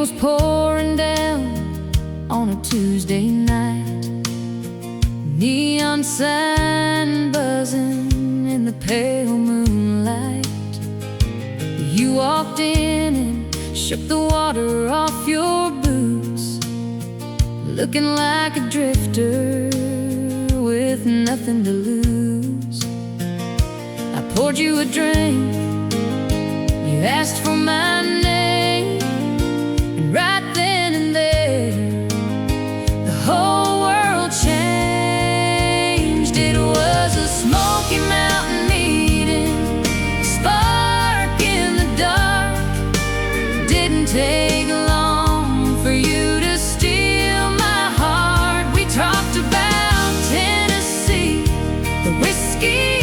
was pouring down on a Tuesday night, neon sign buzzing in the pale moonlight. You walked in and shook the water off your boots, looking like a drifter with nothing to lose. I poured you a drink, you asked for my name, and right then and there, the whole world changed. It was a Smoky Mountain meeting, a spark in the dark. Didn't take long for you to steal my heart. We talked about Tennessee, the whiskey,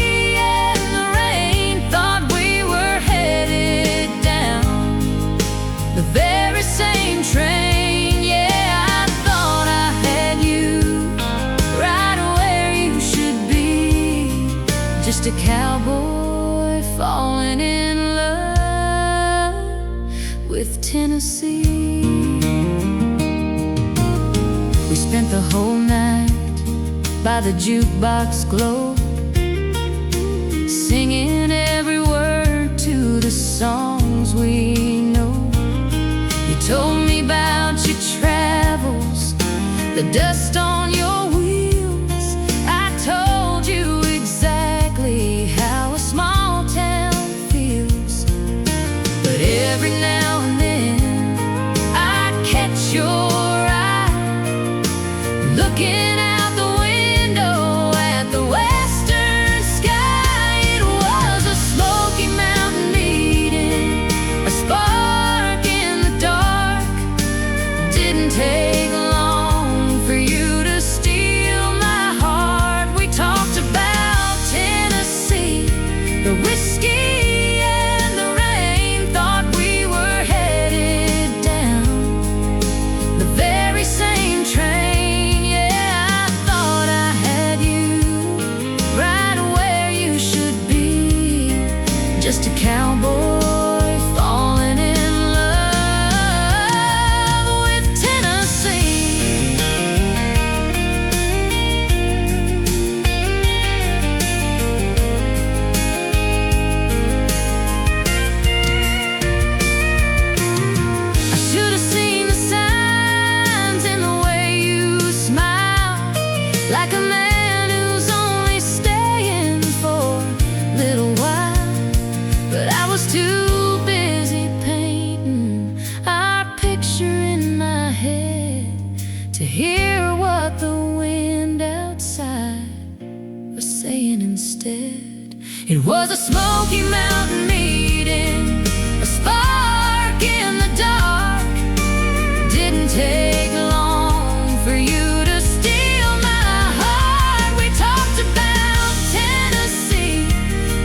very same train. Yeah, I thought I had you right where you should be, just a cowboy falling in love with Tennessee. We spent the whole night by the jukebox globe, singing every word to the songs we know. You told me about your travels, the dust on your wheels. I told you exactly how a small town feels. But every now and then I'd catch your eye looking out the window at the western sky. It was a Smoky Mountain meeting, a spark in the dark. Didn't take long for you to steal my heart. We talked about Tennessee, the whiskey and the rain. Thought we were headed down the very same train. Yeah, I thought I had you right where you should be, just a cowboy falling in love with Tennessee. I should have seen the signs in the way you smiled, like a man who's only staying for a little while. But I was too busy painting our picture in my head to hear what the wind outside was saying instead. It was a Smoky Mountain meeting, a spark in the dark. Didn't take long for you to steal my heart. We talked about Tennessee,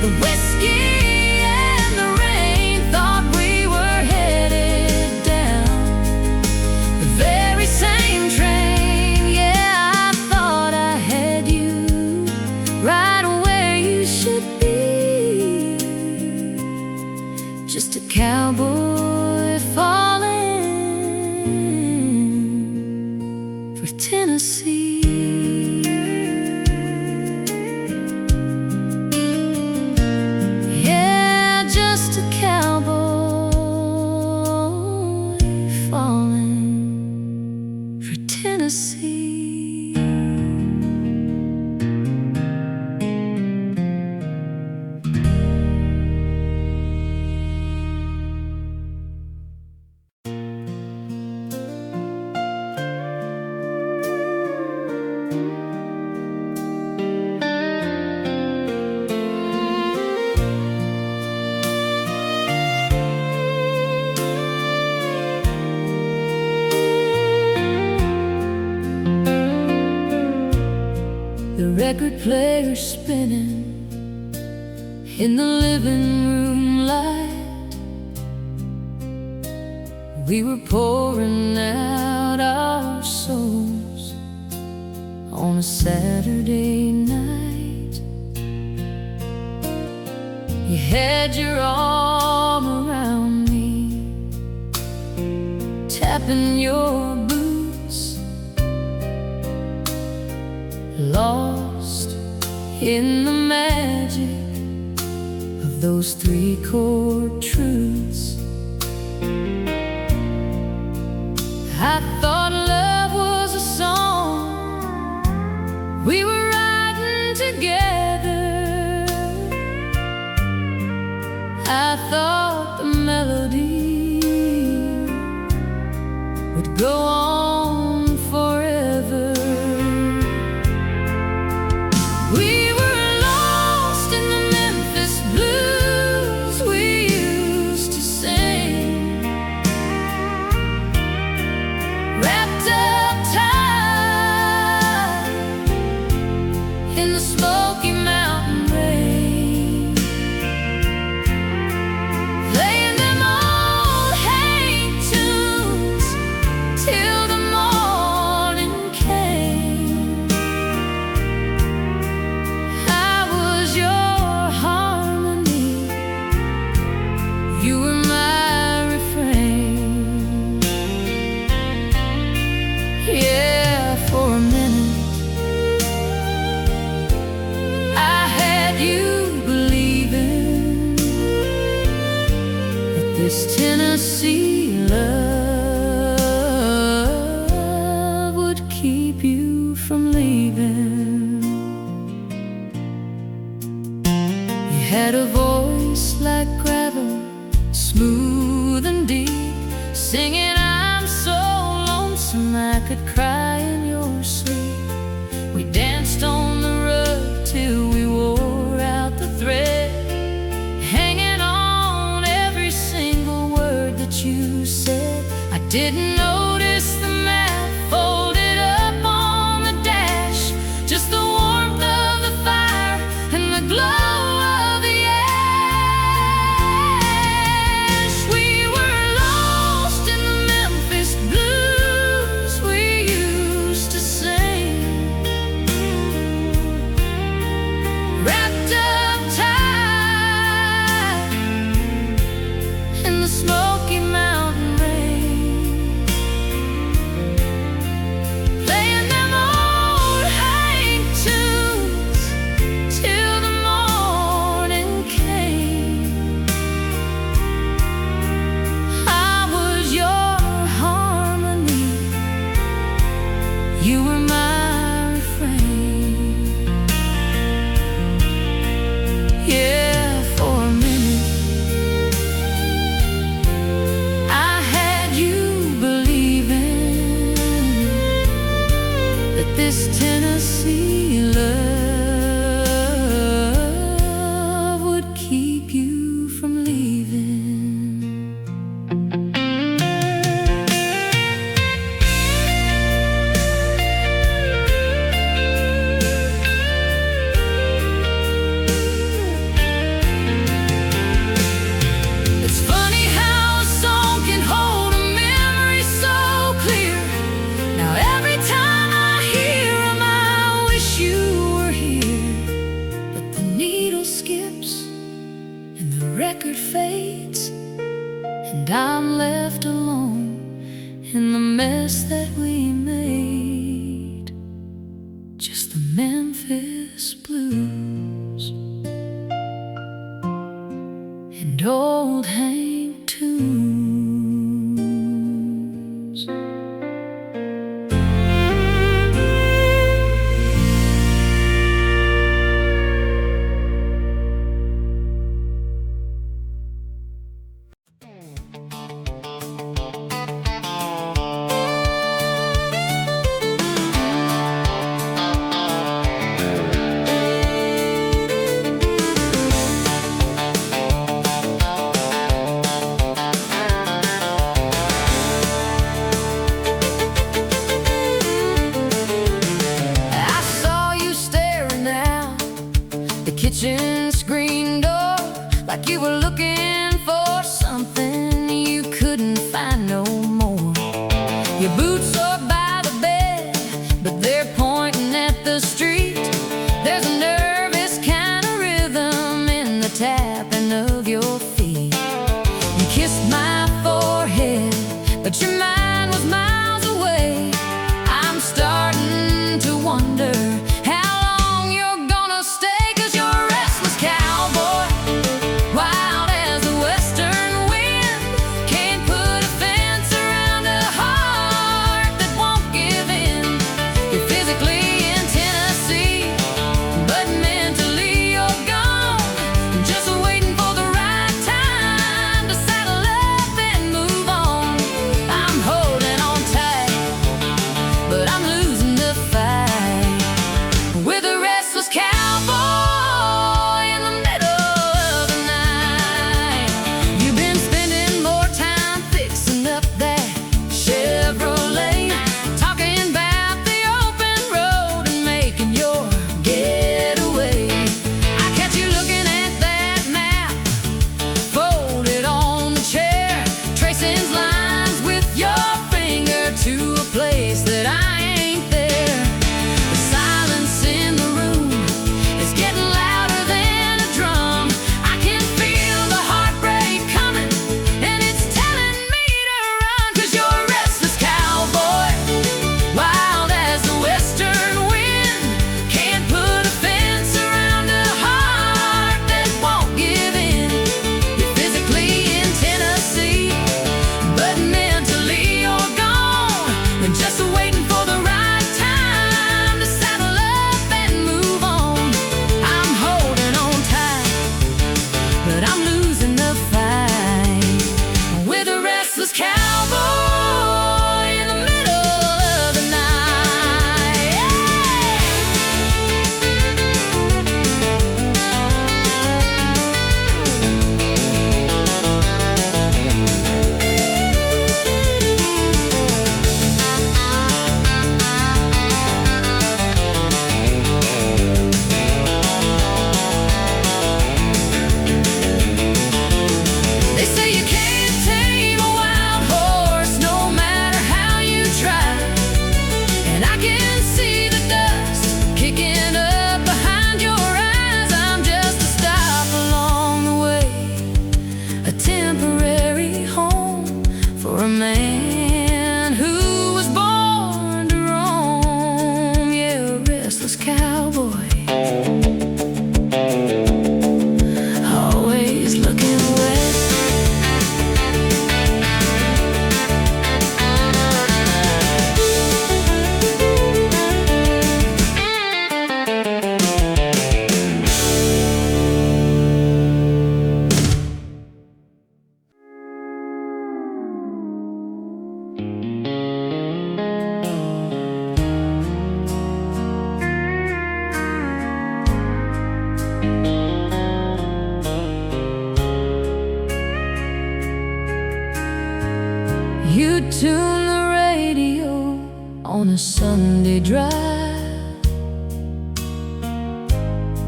the whiskey and the rain. Thought we were headed down the very same train. Yeah, I thought I had you right where you should be, just a cowboy falling for Tennessee. Yeah, just a cowboy falling for Tennessee. The record player spinning in the living room light. We were pouring out our souls on a Saturday night. You had your arm around me, in your boots, lost in the magic of those three-chord truths. I thought love was a song we were writing together. I thought the melody would go on forever. We were lost in the Memphis blues we used to sing, wrapped up tight in the Smoky mountain rain, playing them old hate tunes till the morning came. I was your harmony, you were my refrain. Yeah, for a minute I had you believing that this Tennessee love would keep you from leaving. You had a voice like gravel, smooth and deep, singing I'm so lonesome I could cry in your sleep. We danced on the rug till we wore out the thread, hanging on every single word that you said. I didn't notice the map folded up on the dash, just the warmth of the fire and the glow of the ash. We were lost in the Memphis blues we used to sing, wrapped up tight in the Smoky mountain rain, playing them old hate tunes till the morning came. I was your harmony, you were my refrain. Yeah, for a minute I had you believing that this Tennessee love would keep you from leaving. It's funny how a song can hold a memory so clear. Now every time I hear 'em, I wish you were here. But the needle skips and the record fades, and I'm left alone in the mess that we made. Just the Memphis blues and old hang tunes. I saw you staring out the kitchen screen door, like you were looking for something you couldn't find no more. Your boots are by the bed, but they're pointing at the street. There's a nervous kind of rhythm in the tapping of your feet. You kissed my forehead, but your mind was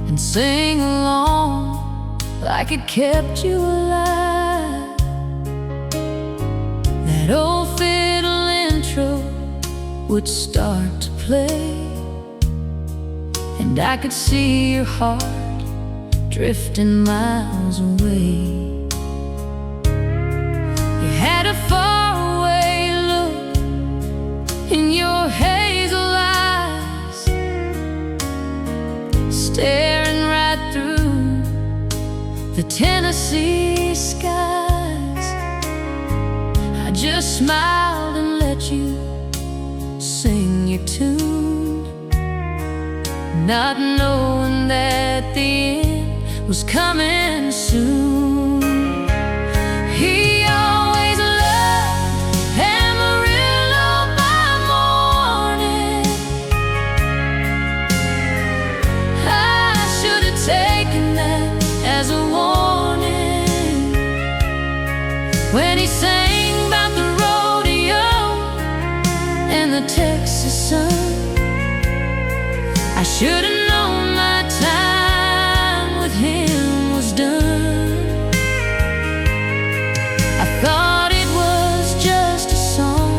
and sing along like it kept you alive. That old fiddle intro would start to play, and I could see your heart drifting miles away. You had a faraway look in your hazel eyes, staring right through the Tennessee skies. I just smiled and let you sing your tune, not knowing that the end was coming soon. He always loved Amarillo by morning. I should have taken that as a warning. When he sang about the rodeo and the Texas sun, I should have known my time with him was done. I thought it was just a song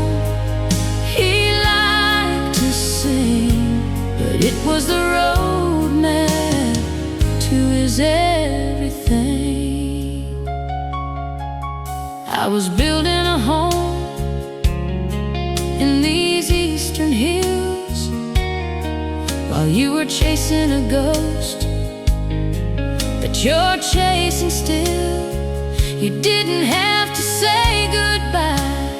he liked to sing, but it was the road map to his everything. I was building a home in these eastern hills while you were chasing a ghost, but you're chasing still. You didn't have to say goodbye,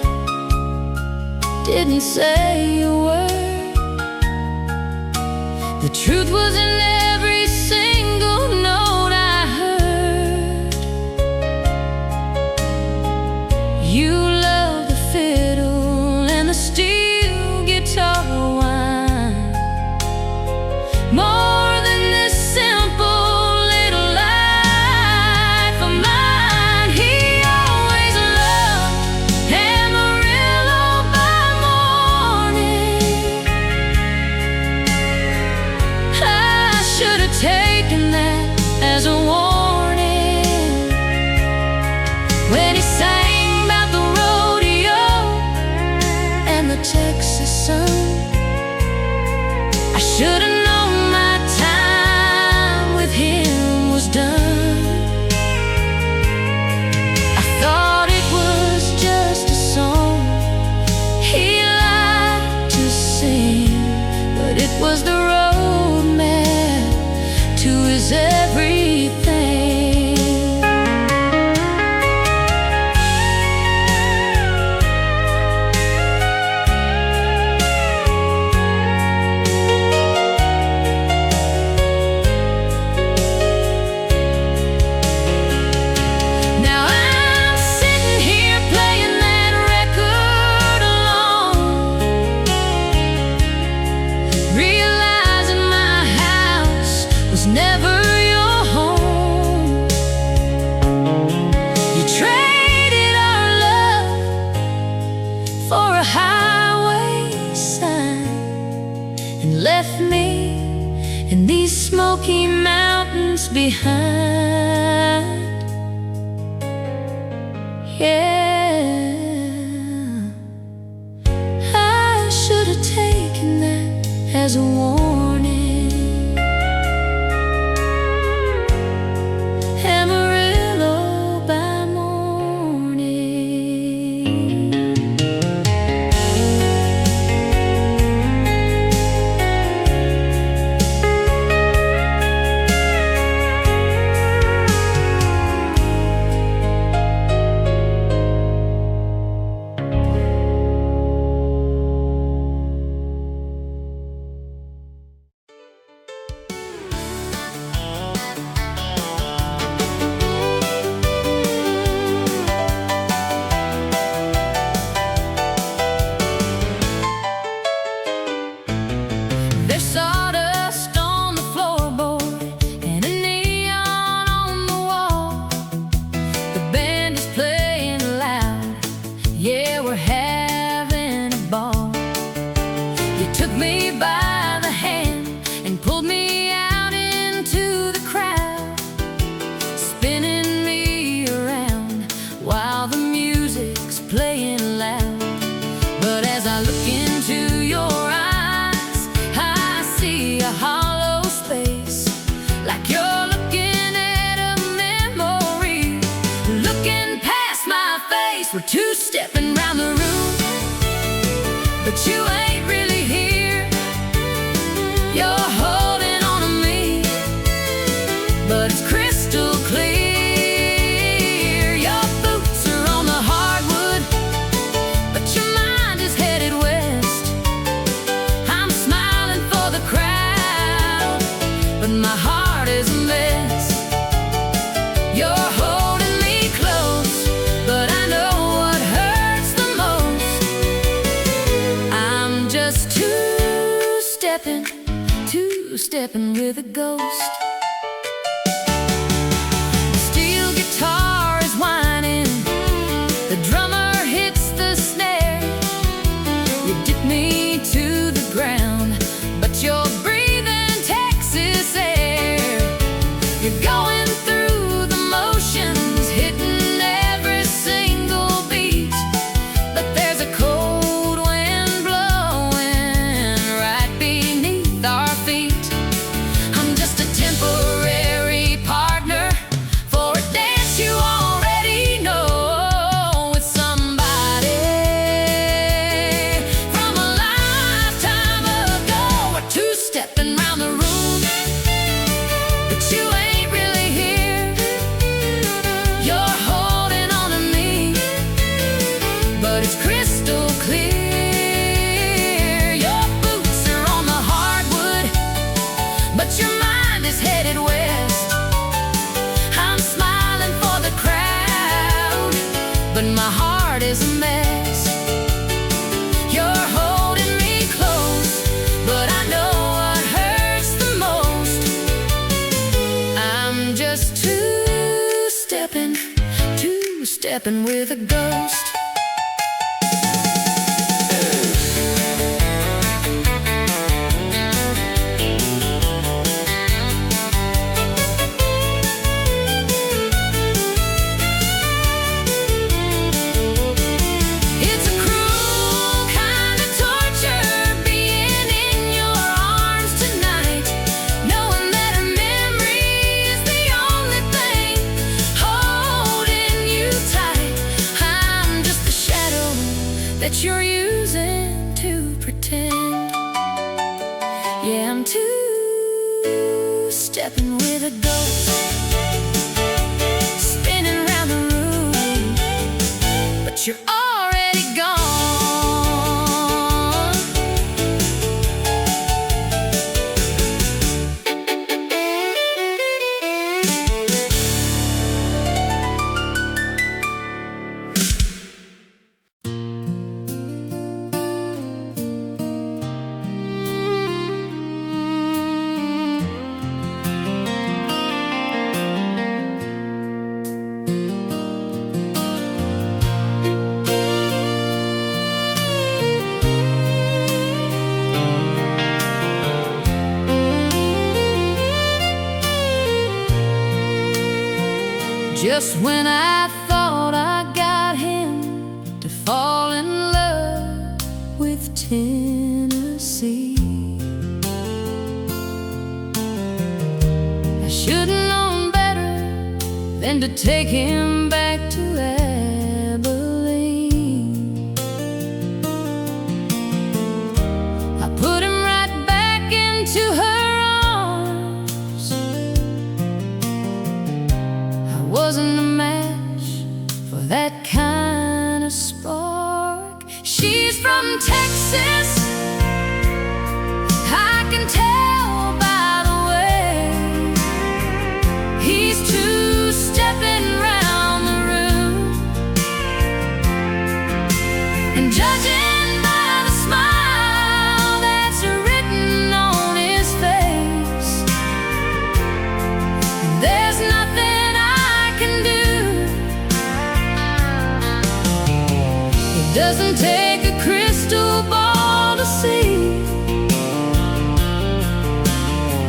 didn't say a word. The truth was in every single note I heard. You loved the fiddle and the steel guitar whine more than this simple little life of mine. He always loved Amarillo by morning. I should have taken that as a warning. When he sang about the rodeo and the Texas sun, I should have known my time with him was done. I thought it was just a song he liked to sing, but it was the road map to his everything. Now I'm sitting here playing that record alone, realizing my house was never your home. You traded our love for a highway sign and left me in these Smoky Mountains behind. Yeah, I should have taken that as a warning. Amarillo by morning. but my heart is a mess. You're holding me close, but I know what hurts the most. I'm just two-stepping with a ghost. The steel guitar is whining, the drummer hits the snare. You dip me to the ground, but you're breathing Texas air. You're going through the motions, hitting every single beat, but there's a cold wind blowing right beneath our feet. I'm just a temporary partner for a dance you already know with somebody from a lifetime ago. We're two-stepping round the room, but you ain't really here. You're holding on to me, but it's crystal clear. Your boots are on the hardwood, but your mind is headed west. I'm smiling for the crowd, but my heart is a mess. You're holding me close, but I know what hurts the most. I'm just two-stepping with a ghost. It's a cruel kind of torture being in your arms tonight, knowing that a memory is the only thing holding you tight. I'm just the shadow that you're using to pretend. Yeah, I'm two-stepping with a ghost, spinning round the room, but you're already gone. Just when I thought I got him to fall in love with Tennessee, I should've known better than to take him back to Abilene. I put him right back into her arms. I wasn't a match for that kind of spark. She's from Texas, I can tell by the way he's two-stepping round the room, and judging by the smile that's written on his face, there's nothing I can do. It doesn't take a crystal ball to see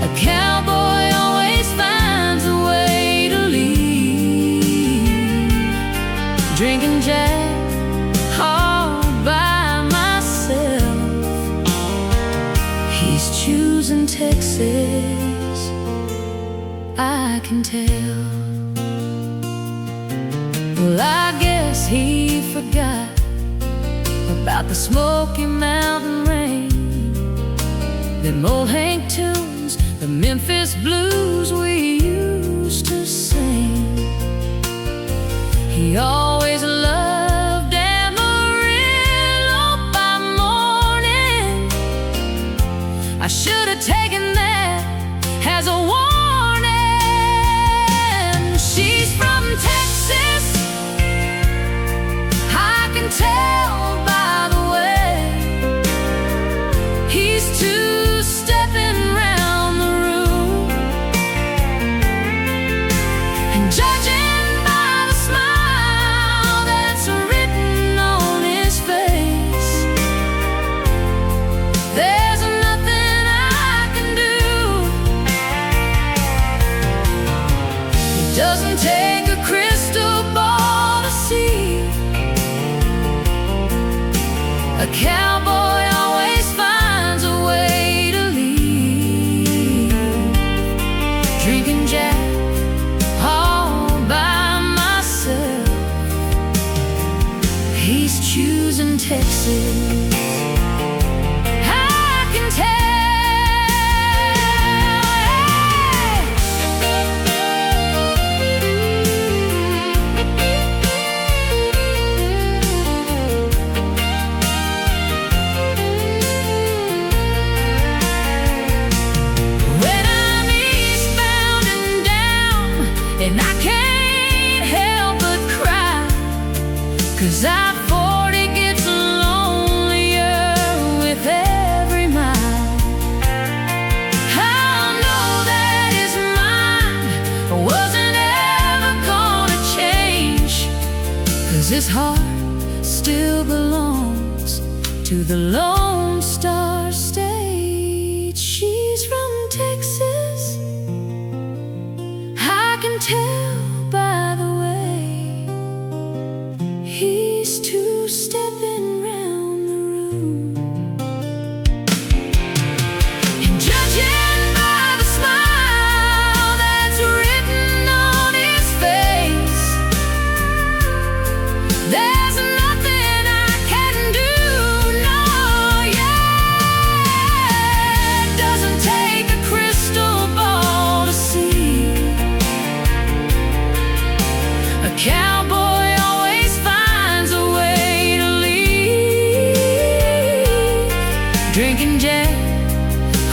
a cowboy always finds a way to leave. Drinking Jack all by myself, he's choosing Texas, I can tell. Well, I guess he forgot about the Smoky Mountain rain, them old Hank tunes, the Memphis blues we used to sing. He always loved Amarillo by morning. I should have taken that as a warning. Texas. I can tell. When I'm eastbound and down, and I can't help but cry, 'cause I his heart still belongs to the Lone Star State. She's from Texas, I can tell by the way he's two-stepping round the room. And judging by the smile that's written on his face, there's nothing I can do, no, yeah. It doesn't take a crystal ball to see. A cowboy always finds a way to leave. Drinking Jack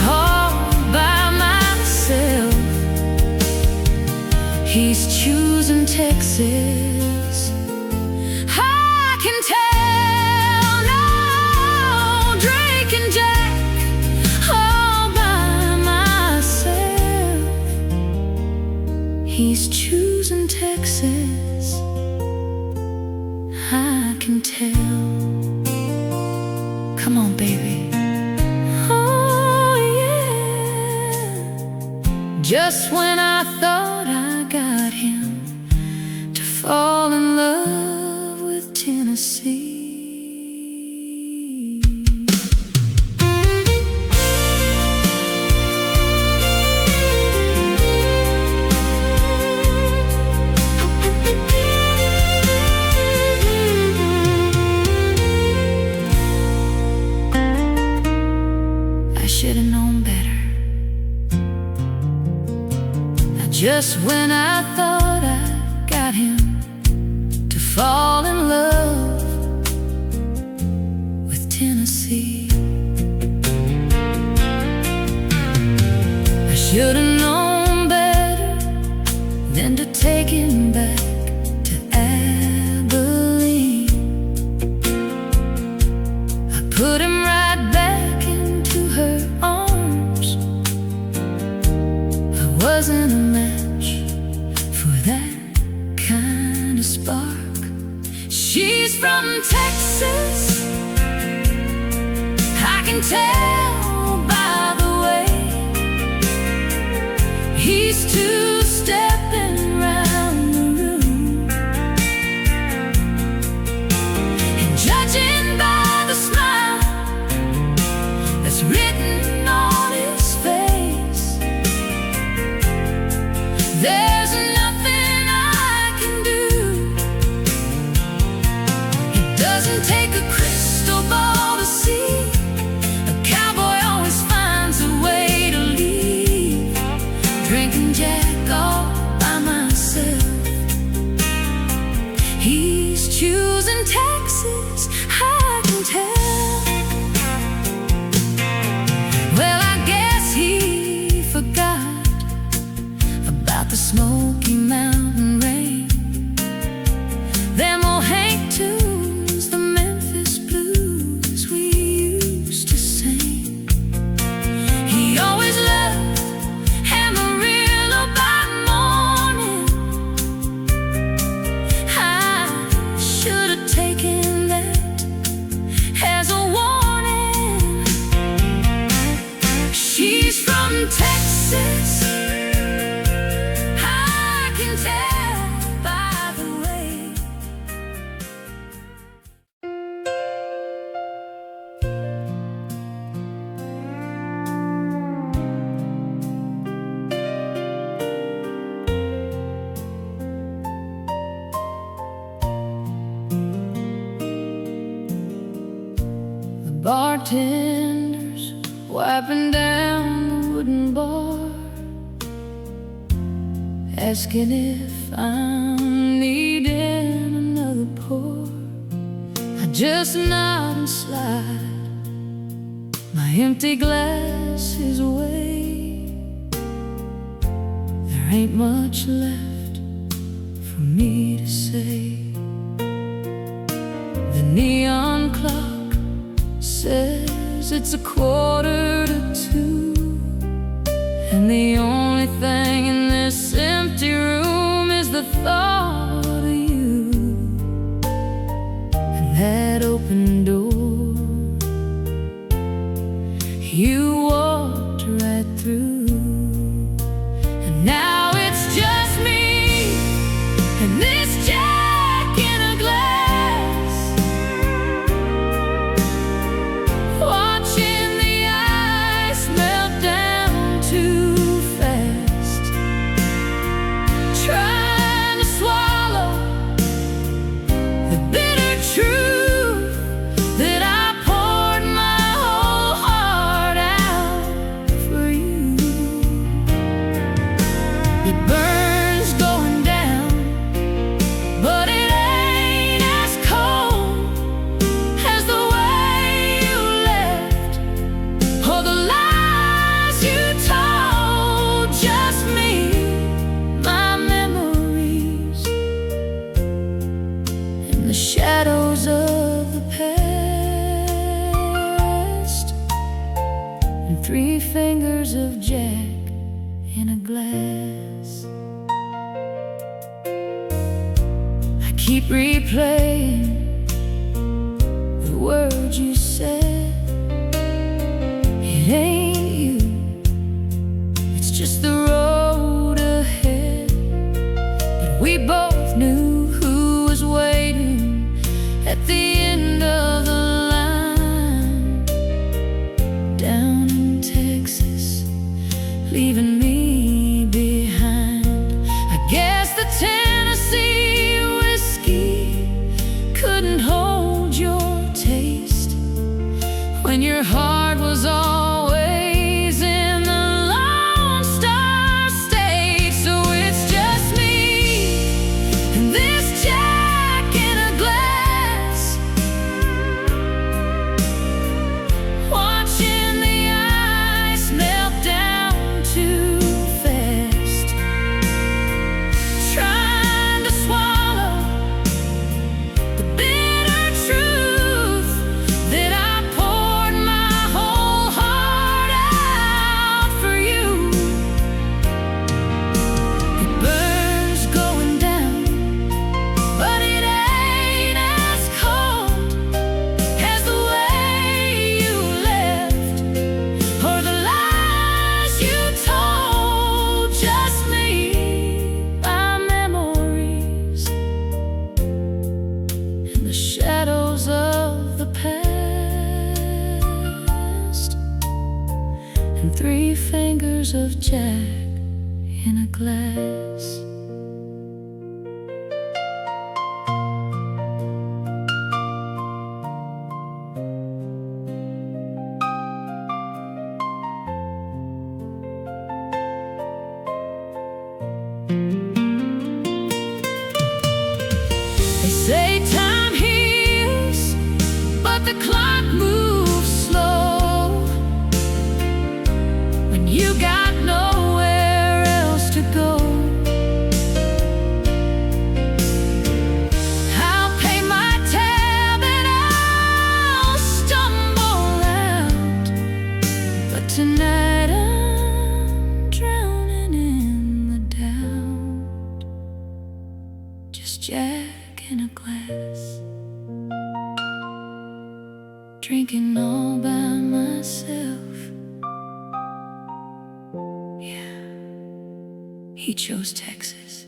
all by myself. He's choosing Texas. I can tell, no, drinking Jack all by myself. He's choosing Texas. I can tell. Come on, baby. Oh, yeah. Just when I thought I got him to fall in love with Tennessee. I should have known better. Just when I thought I got him to fall in love with Tennessee, I should have known better than to take him back to Abilene. I put him right back into her arms. I wasn't a match for that kind of spark. She's from Texas, I can tell by the way he's two-stepping round the room. And judging by the smile that's written on his face, there's nothing I can do. It doesn't take a crystal ball to see. A cowboy always finds a way to leave. Drinking Jack all by myself. He's choosing Texas, I can tell. Well, I guess he forgot about the Smoky Mountain rain. Them old Hank tunes, the Memphis blues we used to sing. He always loved Amarillo by morning. I should have taken that as a warning. She's from Texas, I bartenders wiping down the wooden bar, asking if I'm needing another pour. I just nod and slide my empty glasses away. There ain't much left for me to say. The neon clock says it's 1:45, and the only thing in this empty room is the thought of you and that open door you walked right through. And now it's just me and this Jack in a glass, watching the ice melt down too fast, trying to swallow the bitter truth that I poured my whole heart out for you. It burns going down, but it ain't as cold as the way you left or the lies you told. Just me, my memories, and the shadows of the past, and 3 fingers of Jack in a glass. I keep replaying the words you said. It ain't you, it's just the road ahead. But we both knew who was waiting at the end of the line, down in Texas, leaving me behind. I guess the Tennessee whiskey couldn't hold your taste when your heart was always in the Lone Star State. So it's just me and this Jack in a glass, watching the ice melt down too fast, trying to swallow the bitter truth that I poured my whole heart out for you. It burns going down, but it ain't as cold as the way you left or the lies you told. Just me, my memories, and the shadows of the past, and 3 fingers of Jack in a glass. They say time heals, but the clock moves slow when you got nowhere else to go. I'll pay my tab and I'll stumble out, but tonight I'm drowning in the doubt. Just Jack in a glass, drinking all by myself. Yeah, he chose Texas.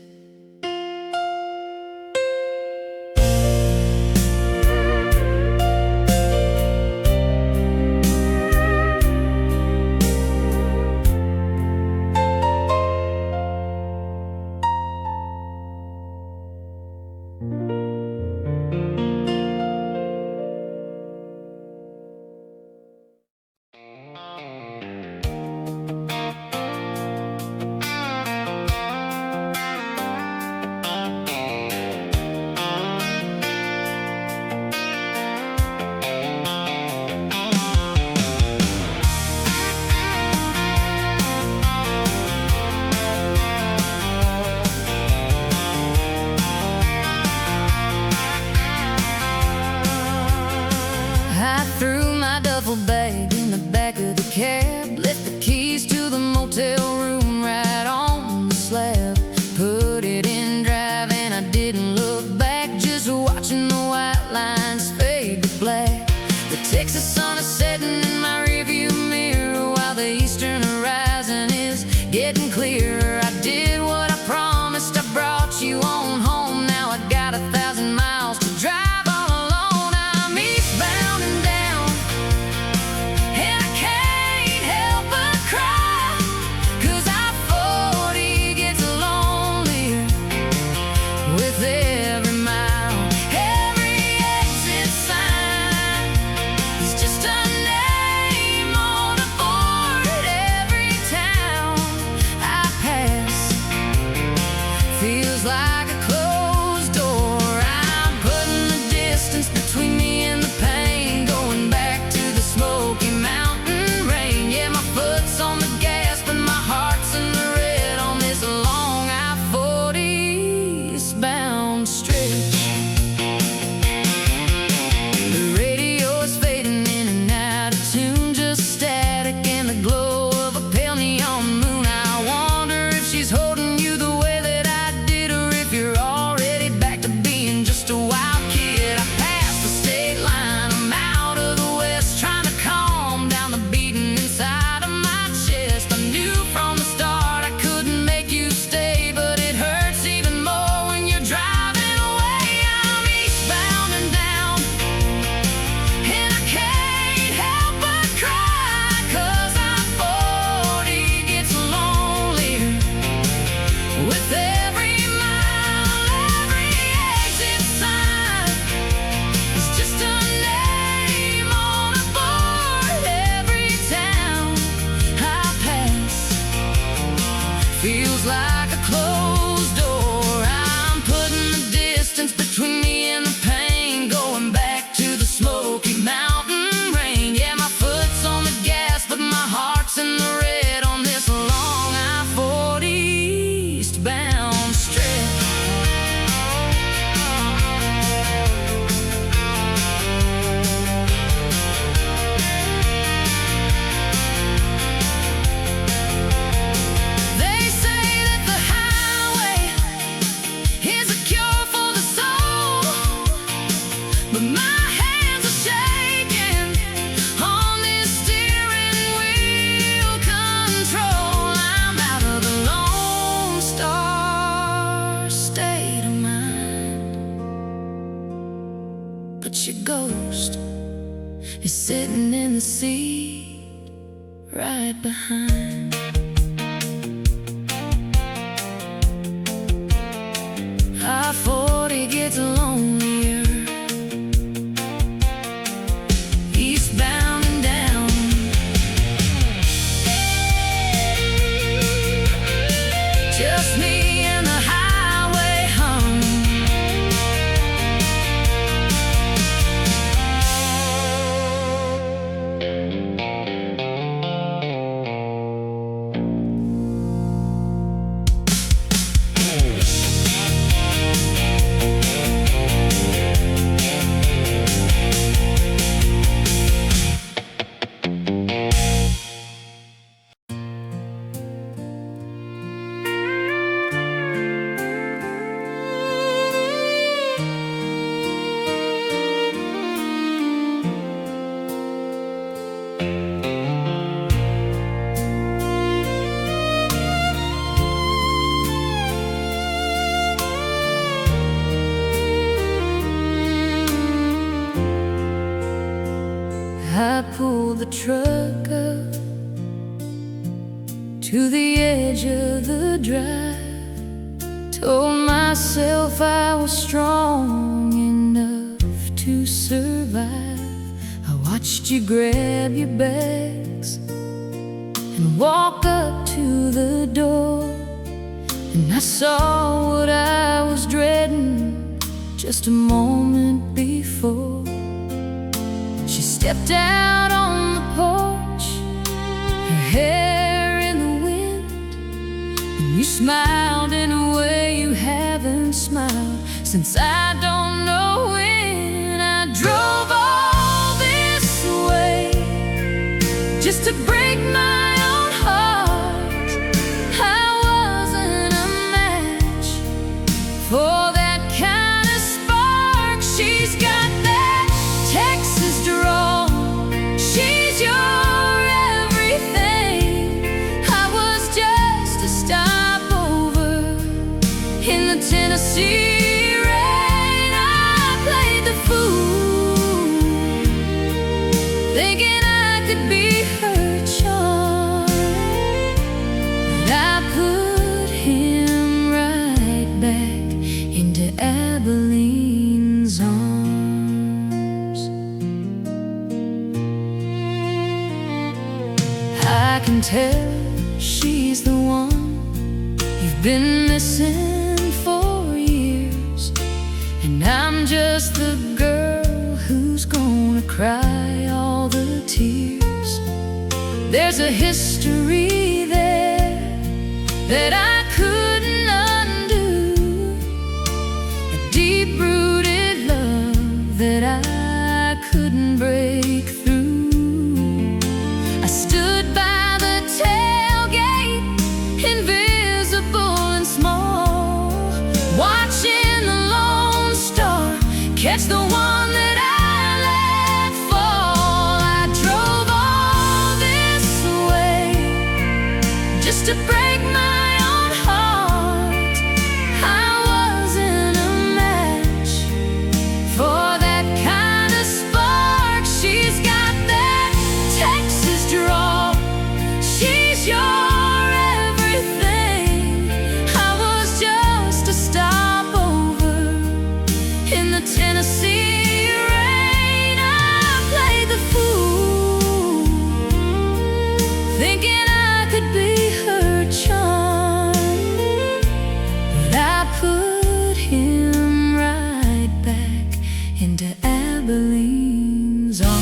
getting clearer. I did what I promised, I brought you on home. Now I got 1,000 miles to drive all alone. I'm eastbound and down, and I can't help but cry, 'cause I-40 gets lonelier with every mile. Every exit sign is just a name on a board. Every town I pass feels like a closed door. I'm putting the distance between me and the pain, going back to the Smoky mountain rain. Yeah, my foot's on the gas, but my heart's in the red on this long I-40 eastbound stretch. The radio is fading in and out of tune, just static in the glow of a pale neon moon. I wonder if she's holding you the way that I did, or if you're already back to being just a wild kid. I passed the state line, I'm out of the west, trying to calm down the beating inside of my chest. I knew from the start I couldn't make you stay, but it hurts even more when you're driving away. I'm eastbound and down, and I can't help but cry, 'cause I-40 gets lonelier with every mile. Every exit sign is just a name on a board. Every town I pass feels like a closed door. I'm putting the distance between me and the pain, going back to the Smoky mountain rain. Yeah, my foot's on the gas, but my heart's in the red on this long I-40 eastbound stretch. They say that the highway is a cure for the soul, but my hands are shaking on this steering wheel control. I'm out of the Lone Star state of mind, but your ghost is sitting in the seat right behind. I-40 gets lonelier, eastbound and down. Just me and the highway hum. I pulled the truck up to the edge of the drive, told myself I was strong enough to survive. I watched you grab your bags and walk up to the door, and I saw what I was dreading just a moment before. She stepped out on the porch, her hair in the wind, and you smiled in a way you haven't smiled since I don't know when. I drove all this way just to break my own heart. I wasn't a match for that kind of spark. She's got that Texas drawl, she's your everything. I was just stop over in the Tennessee rain. I played the fool, thinking I could be her charm, but I put him right back into Abilene's arms. I can tell she's the one you've been missing for years, and I'm just the girl who's gonna cry all the tears. There's a history there that I couldn't undo, a deep-rooted love that I couldn't break through. I stood by the tailgate, invisible and small, watching the Lone Star catch the one that I let fall. I drove all this way just to break my own heart. I wasn't a match for that kind of spark. She's got that Texas drawl, she's your everything. I was just a stopover in the Tennessee rain. I played the fool, thinking I could be her charm, but I put him right back into Abilene's arms.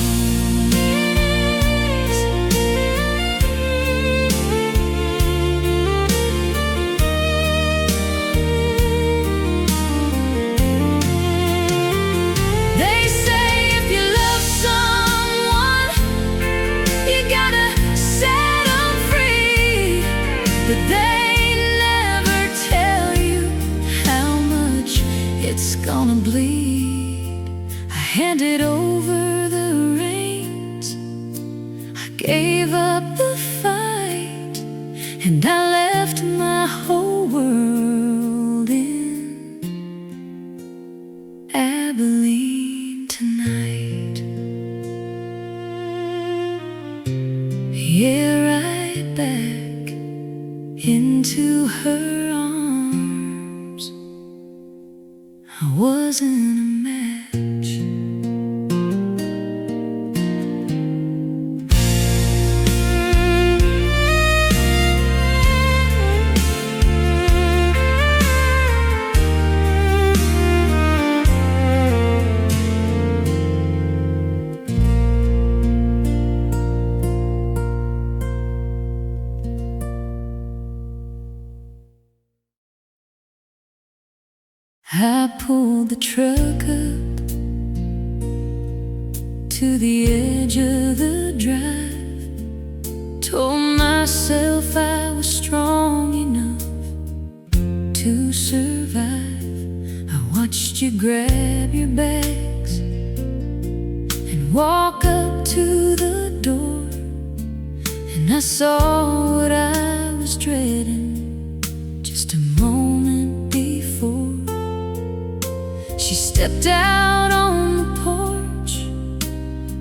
They say if you love someone, you gotta set 'em free, but they never tell you how much it's gonna bleed. I handed over the reins, I gave up the fight, and I left my whole world in Abilene tonight. Yeah, right back into her arms. I wasn't a match. I pulled the truck up to the edge of the drive, told myself I was strong enough to survive. I watched you grab your bags and walk up to the door, and I saw what I was dreading just a moment before. She stepped out on the porch,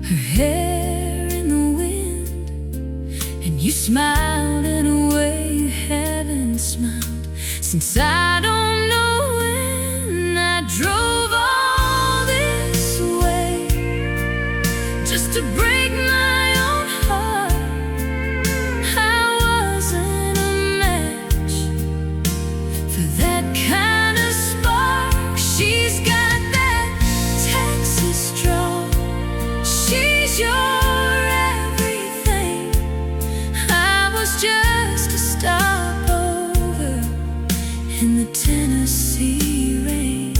her hair in the wind, and you smiled in a way you haven't smiled since I don't know when. I drove all this way just to break my own heart. I wasn't a match for that kind of spark. She's got that Texas drawl, she's your everything. I was just a stopover in the Tennessee rain.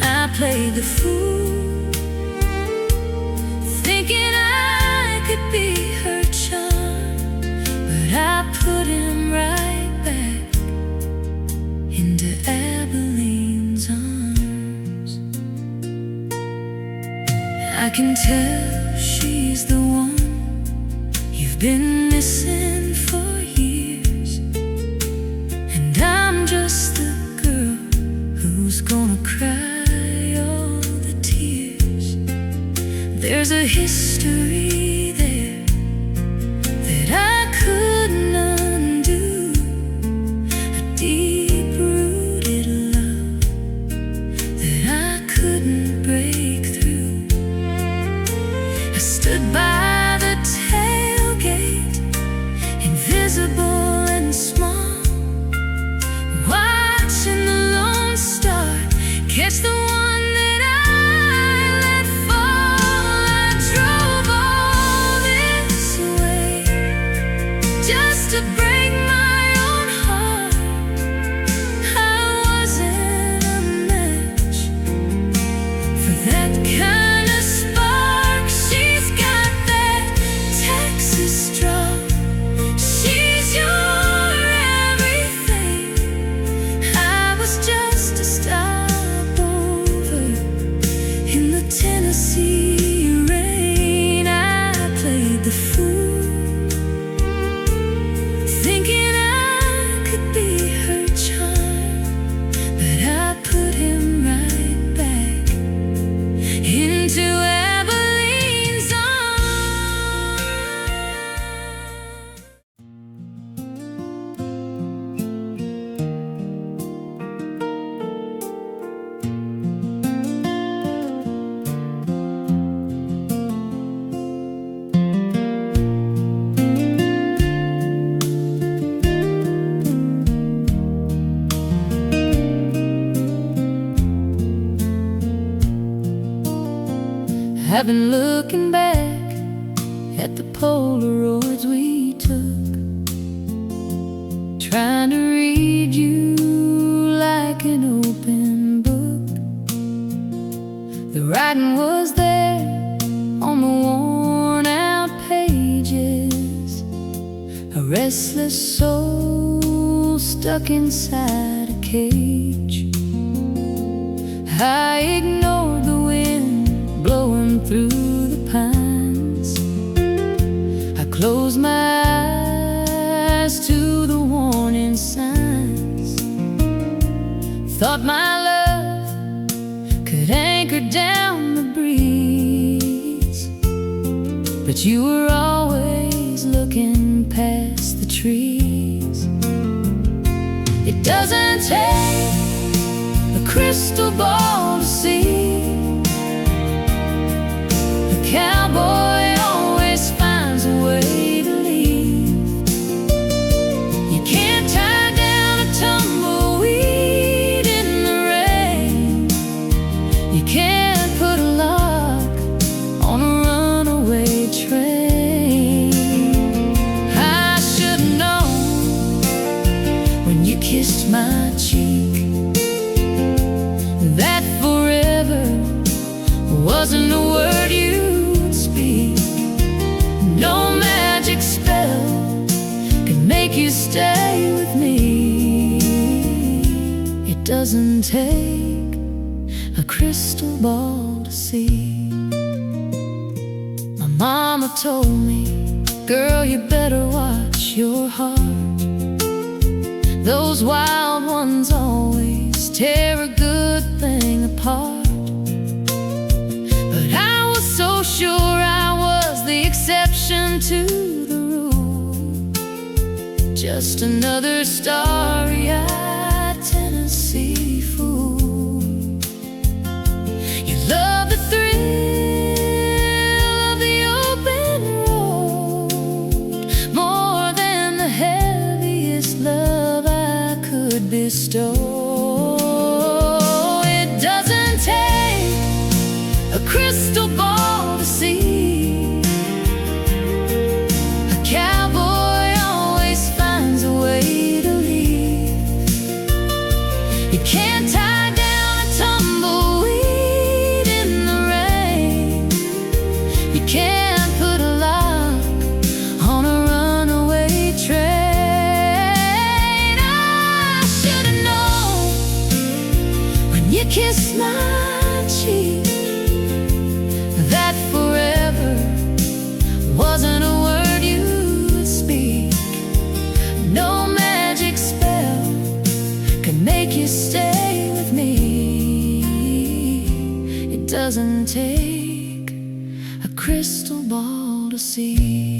I played the fool, thinking I could be her charm, but I put him right back into Abilene's arms. I can tell she's the one you've been missing for years, There's a history there that I couldn't undo, a deep-rooted love that I couldn't break through. I stood by the tailgate, invisible and small, watching the lone star catch the one that I let fall. I drove all this way just to break my own heart. I wasn't a match for that kind of spark. She's got that Texas draw. She's your everything. I was just a stopover in the Tennessee rain. I played the fool, thinking I could be her charm, but I put him right back into Abilene's arms. I've been looking back at the Polaroids we took, trying to read you like an open book. The writing was there on the worn out pages, a restless soul stuck inside a cage. I ignored the wind blowing through the pines. I closed my eyes to the warning signs. Thought my love could anchor down the breeze, but you were always looking past the trees. It doesn't take a crystal ball to see. A cowboy always finds a way to leave. You can't tie down a tumbleweed in the rain. You can't put a lock on a runaway train. I should've known when you kissed my cheek that forever wasn't a word you'd speak. No magic spell could make you stay with me. It doesn't take a crystal ball to see. My mama told me, girl, you better watch your heart. Those wild ones always tear a good thing apart. But I was so sure I was the exception to the rule, just another starry-eyed Tennessee fool. You love the thrill of the open road more than the heaviest love I could bestow. It doesn't take a crystal ball to see. A cowboy always finds a way to leave. You can't tie down a tumbleweed in the rain. You can't put a lock on a runaway train. I should've known when you kissed my cheek that forever wasn't a word you'd speak. No magic spell could make you stay with me. It doesn't take a crystal ball to see.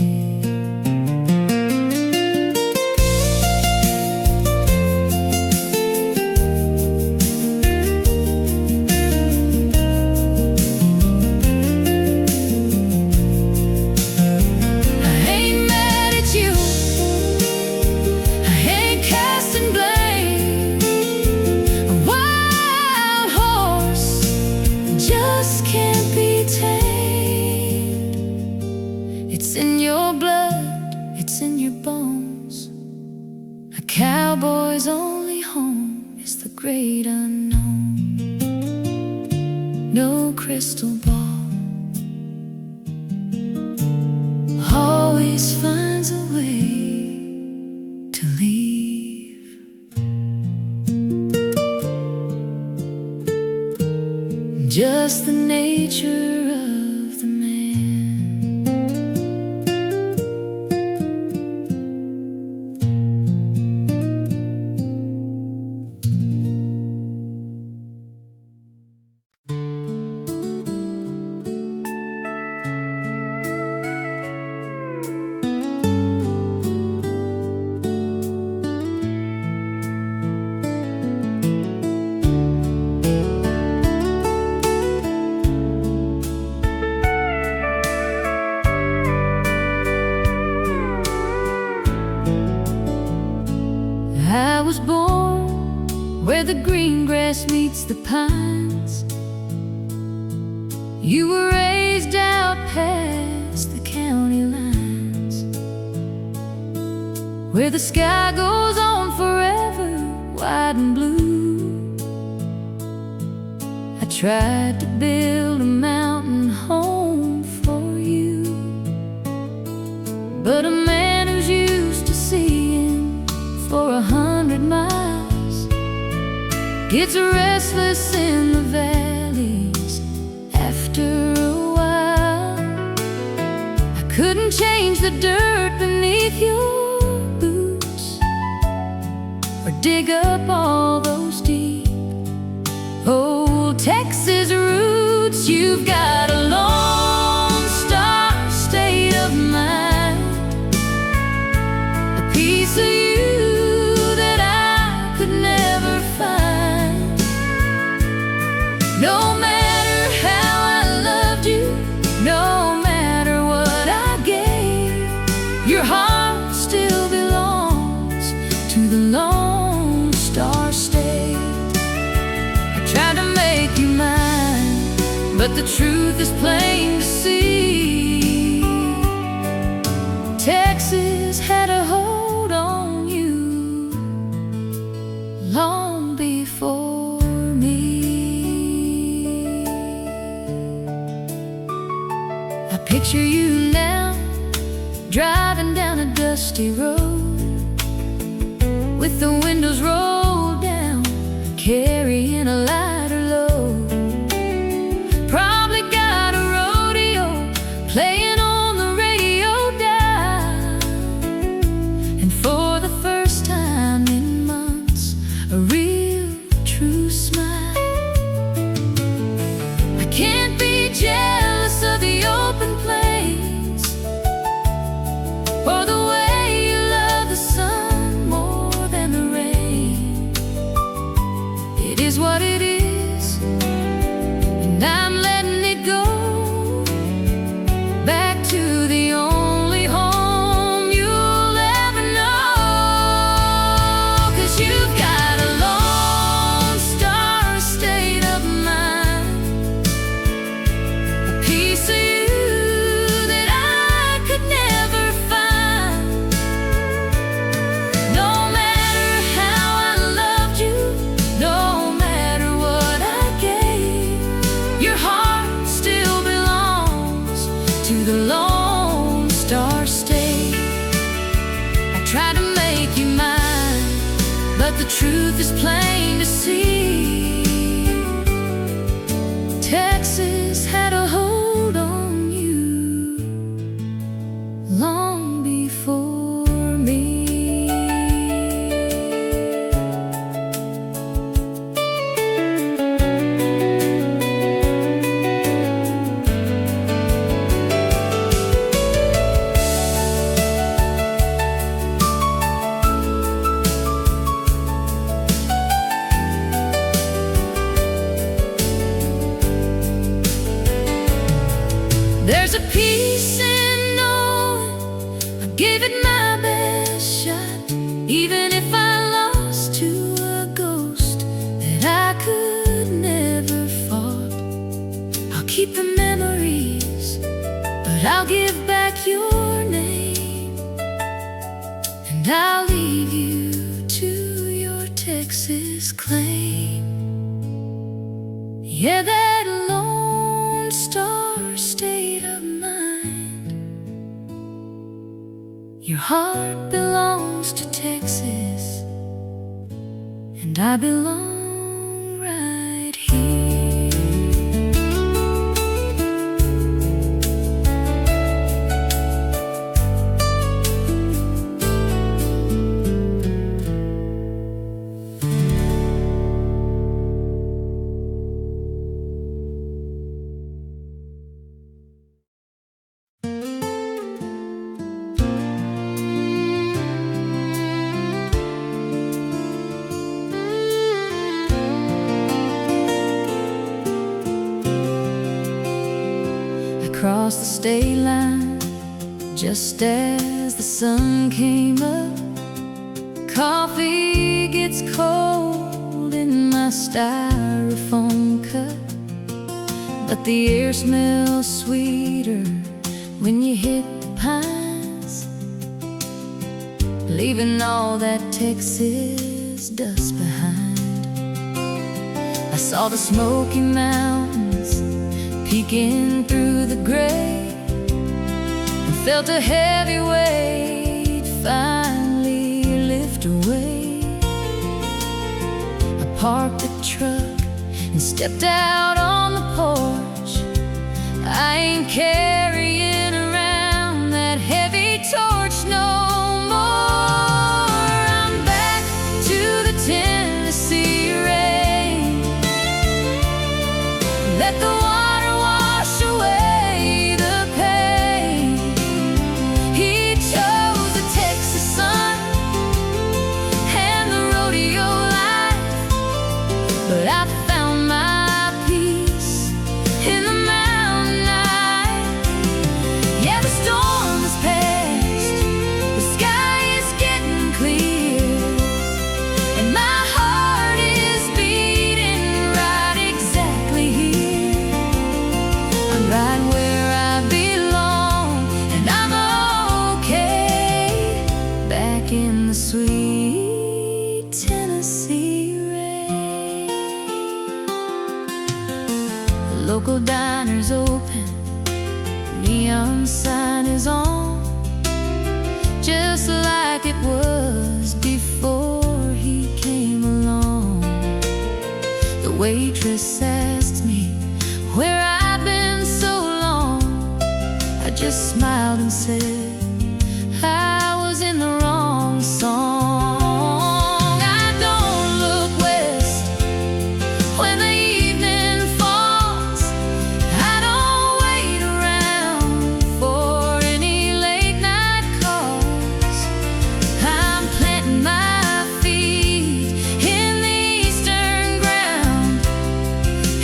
It's in your blood, it's in your bones. A cowboy's only home is the great unknown. No crystal ball always finds a way to leave. Just the nature of the man. I was born where the green grass meets the pines. You were raised out past the county lines, where the sky goes on forever, white and blue. I tried to build a mountain home for you, but a man who's used to seeing for 100 miles gets restless in the valleys after a while. I couldn't change the dirt beneath your boots or dig up all those deep old Texas roots. You've got a lone star state of mind, a piece of you no matter how I loved you, no matter what I gave, your heart still belongs to the Lone Star State. I tried to make you mine, but the truth is plain to see. Texas had a hold on you long before picture you now, driving down a dusty road with the windows rolled down, carrying a lighter load. Probably got a rodeo playing on the radio dial, and for the first time in months, a real true smile. I can't be jealous of the open plains or the way you love the sun more than the rain. It is what it is, and I'm letting it go back to the only home you'll ever know. 'Cause you've got a lone star state of mind, a piece of you that I could never find. No matter how I loved you, no matter what I gave, your heart still belongs to the Lone Star State. I tried to make you mine, but the truth is plain to see. Texas had a hold on you long before me. Texas claim. Yeah, that Lone Star state of mind. Your heart belongs to Texas, and I belong right here. Across the state line, just as the sun came up, coffee gets cold in my styrofoam cup, but the air smells sweeter when you hit the pines, leaving all that Texas dust behind. I saw the Smoky Mountains peeking through the gray, and felt a heavy weight finally lift away. I parked the truck and stepped out on the porch. I ain't carrying around that heavy torch no more. I'm back to the Tennessee rain. Let the water wash away the pain. He chose the Texas sun and the rodeo life, but I found my peace in the mountain night. Yeah, the storm is past, the sky is getting clear, and my heart is beating right exactly here. I'm right where I belong, and I'm okay, back in the sweet Tennessee rain. The local diner's open, neon sign is on, just like it was before he came along. The waitress asked me where I've been so long. I just smiled and said I was in the wrong song. I don't look west when the evening falls. I don't wait around for any late night calls. I'm planting my feet in the eastern ground,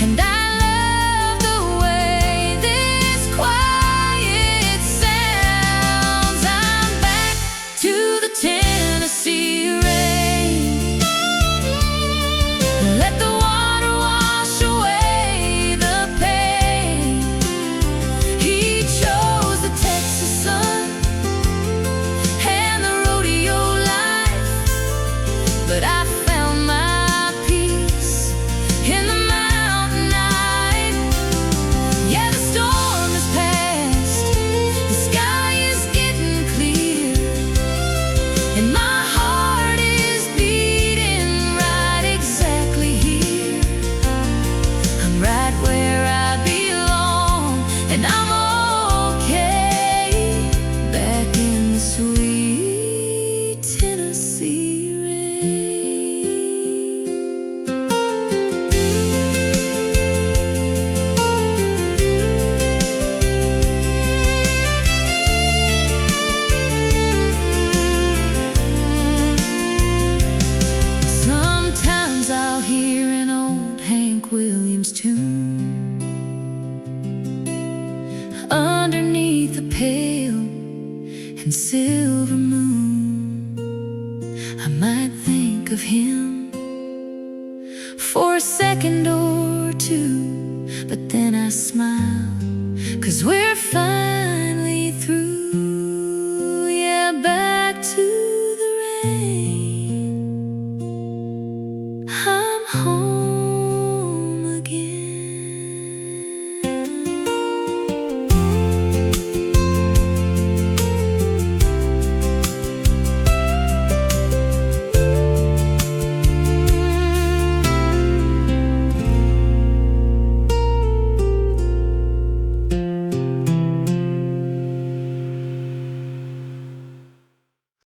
and I love the way this quiet sounds. I'm back to the Tennessee rain. Let the water wash away the pain. He chose the Texas sun and the rodeo life, but I found my peace in the mountain night. Yeah, the storm is past, the sky is getting clear, and my heart is beating right exactly here. I'm right where I belong, and I'm okay, back in the sweet Tennessee rain. Sometimes I'll hear an old Hank Williams tune underneath the pale and silver moon. I might think of him for a second or two, but then I smile